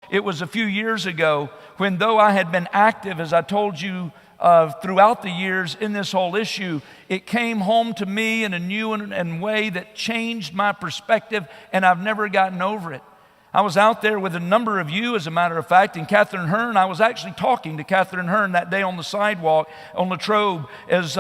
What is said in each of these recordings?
It was a few years ago when, though I had been active, as I told you, throughout the years in this whole issue, it came home to me in a new and way that changed my perspective, and I've never gotten over it. I was out there with a number of you, as a matter of fact, and Catherine Hearn. I was actually talking to Catherine Hearn that day on the sidewalk on Latrobe as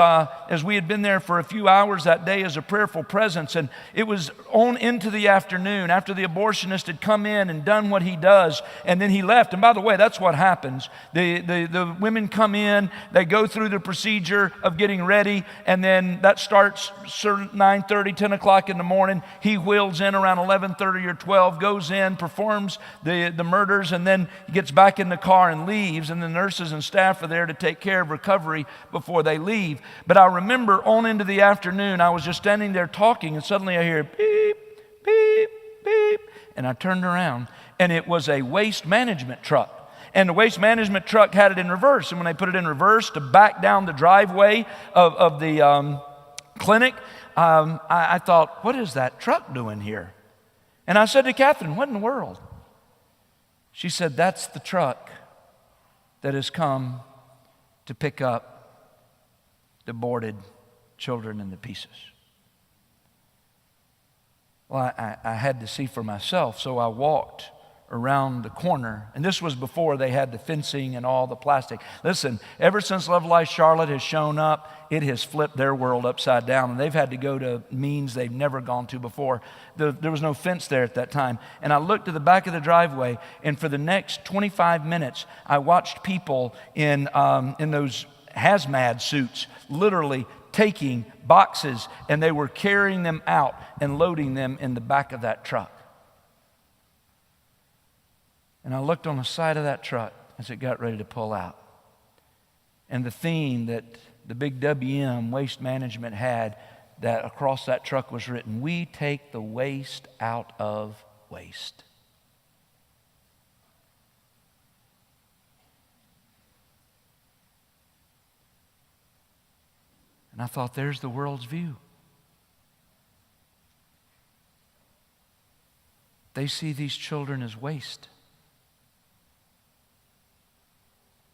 we had been there for a few hours that day as a prayerful presence. And it was on into the afternoon after the abortionist had come in and done what he does, and then he left. And by the way, that's what happens. The women come in, they go through the procedure of getting ready, and then that starts 9:30, 10 o'clock in the morning. He wheels in around 11:30 or 12, goes in, performs the murders, and then gets back in the car and leaves, and the nurses and staff are there to take care of recovery before they leave. But I remember on into the afternoon, I was just standing there talking, and suddenly I hear beep, beep, beep, and I turned around, and it was a waste management truck. And the waste management truck had it in reverse, and when they put it in reverse to back down the driveway of the clinic, I thought, what is that truck doing here? And I said to Catherine, what in the world? She said, that's the truck that has come to pick up the aborted children in the pieces. Well, I had to see for myself, so I walked around the corner. And this was before they had the fencing and all the plastic. Listen, ever since Love Life Charlotte has shown up, it has flipped their world upside down. And they've had to go to means they've never gone to before. There was no fence there at that time. And I looked to the back of the driveway, and for the next 25 minutes, I watched people in those hazmat suits literally taking boxes, and they were carrying them out and loading them in the back of that truck. And I looked on the side of that truck as it got ready to pull out. And the theme that the big WM Waste Management had that across that truck was written, we take the waste out of waste. And I thought, there's the world's view. They see these children as waste.